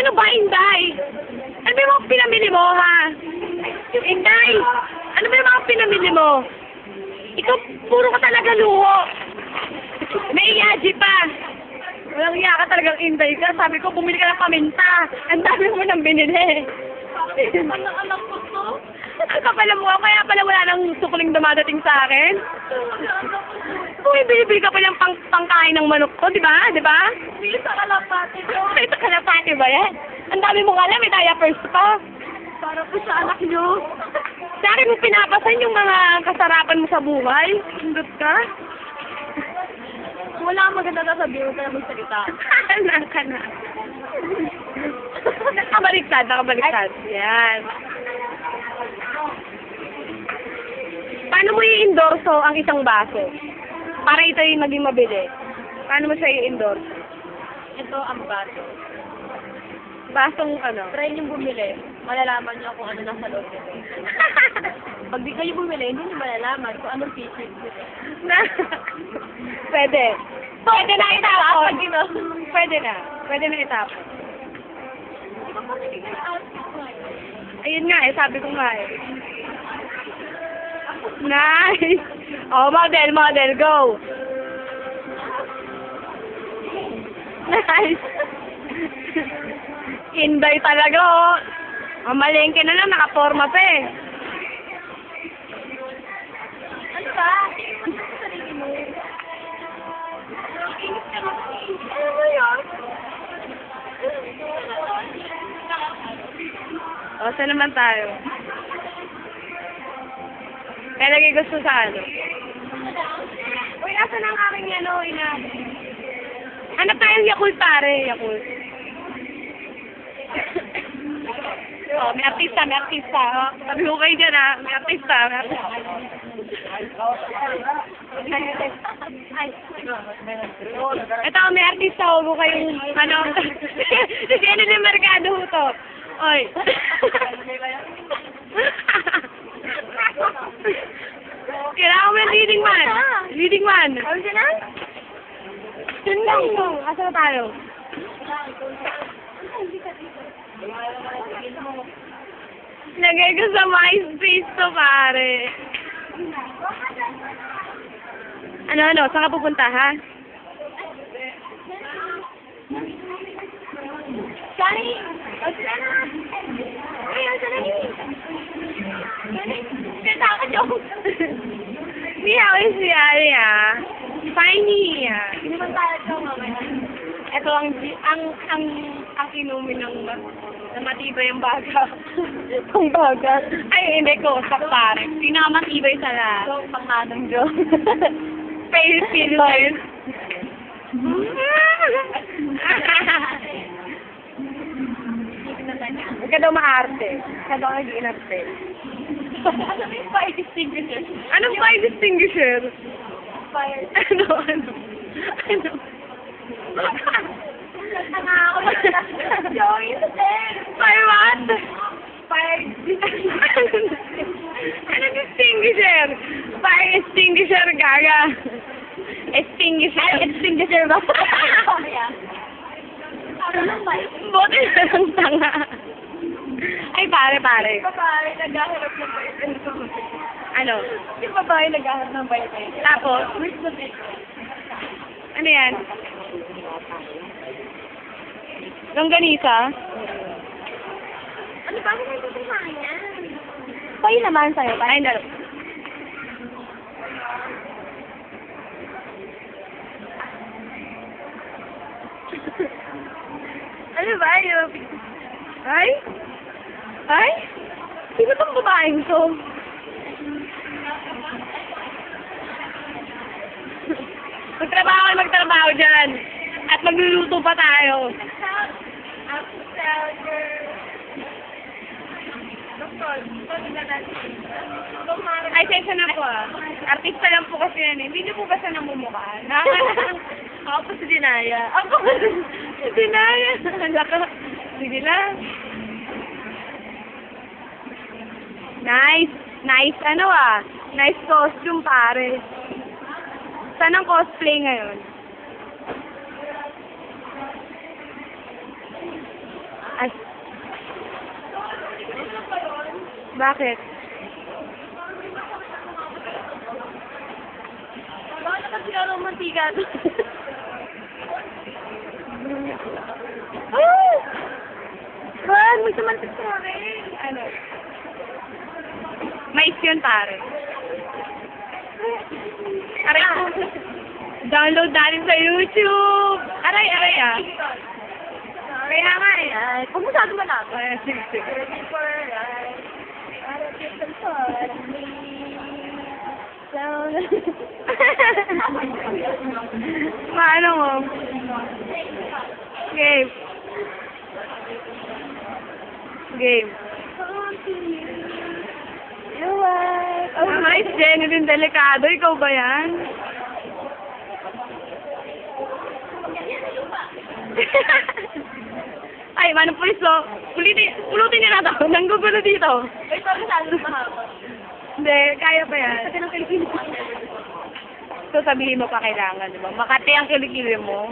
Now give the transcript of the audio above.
ano ba, Inday? Ano ba yung mga pinamili mo, ha? Inday, ano ba yung mga pinamili mo? Ikaw, puro ka talaga luho. May iyaji pa. Walang iya ka talagang Inday ka. Sabi ko, bumili ka ng paminta. Ang dami mo nang binili. Anak ko to. Ang kapal mo, kaya pala wala nang sukuling dumadating sa akin. Kung ibili ka pa ng pangkain ng manok ko, di ba? Di ba? Hindi sa kalapati ko. Ay, ito kalapati ba yan? Ang dami mong alam, may diapers pa. Para po sa anak nyo. Sa akin mo pinapasan yung mga kasarapan mo sa buhay. Sundot ka. Wala kang maganda sasabihin, huwag ka na magsalita. Ka na. Nakabaliktad. Yan. Paano mo i-endorso ang isang baso? Para ito yung maging mabili. Paano mo siya i-endorso? Ito ang baso. Basong ano? Try nyo bumili. Malalaman nyo kung ano nasa loob nito. Pag di kayo bumili, hindi nyo malalaman kung anong features nito. Pwede. Pwede na itapon. Pwede na. Pwede na itapon. Ayun nga eh, sabi ko nga eh. Nice! Oh, model, go! Nice! Inday talaga oh. Mamalengke na lang, nakaporma pa eh. Ano ba? Sarili mo. Ano mo yun? O, saan naman tayo? Kaya lagi gusto sa ano? Uy, asan ang aking ano, ina? Hanap tayong Yakult pare, Yakult. Oh, may artista. Oh. Sabi ko kayo dyan, ha? May artista. Ito, may artista. Huwag ko kayong, ano, si ano na merkado ho to. Oy. Kailangan mo yung leading man. Leading man. Ano siya na? Yun lang. Asa na tayo? Lagay ko sa MySpace to, pare. Ano? Saan ka pupunta, ha? Sorry! Sila na! Ayaw, sila na! Kaya ka joke! Miyaw is yari, ha? Spiny, ha? Hindi man tayo ito mamaya. Ito ang inumin ng matibay ang baga. Ang baga. Ay, hindi ko. Sa pare. Pinakamatibay sa lahat. So, panganong joke. Face filter. Huwag ka daw maarte. Huwag ka daw nag-iinarte. Ano yung fire extinguisher? Anong fire extinguisher? Fire. Ano? Tanga ako na. Joey, Fire what? Fire Anong extinguisher? Fire extinguisher, gaga. Extinguisher. Ay, extinguisher ba? Ano lang ba? Buti na lang tanga. Ay, pare. Babae, naghaharap ng boyfriend ko. Ano? Yung babae naghaharap ng boyfriend. Tapos? Where's the picture? Ano yan? Longganisa? Ano ba? Ano ba sa kanya? Payo naman sa'yo. Ay, hindi. Ano ba yun? Ay? Sino tong babaeng to? Magtrabaho dyan. At magluluto pa tayo. Ay, sensya na po ah. Artista lang po kasi yan eh. Hindi niyo po ba siya namumukhaan? Ako po si Dinaya. Ako si Dinaya. Laka. Sige lang. Nice ano ah. Nice costume pare. Saan ang cosplay ngayon? Ay. Bakit? Bakit naman sila romantika? Oh! Man, magsamantik sa akin. Ano? Mais yun, pare. Aray ko. Download natin sa YouTube. Aray, aray ah. Kaya nga eh. Ay, kung masyado malapit. Ay, sige, sige. Ready for ride. Para kitang for me. Sound. Maano mo? Game. Game. You are. Oh, nice, Jenny din delikado. Ikaw ba yan? Ay, manong pulis oh. Pulutin niyo na to. Nanggugulo dito. Wait, pag masyado mahaba. Hindi, kaya pa yan. Kasi ng Pilipino. So, sabihin mo pa kailangan, di ba? Makati ang kilikili mo.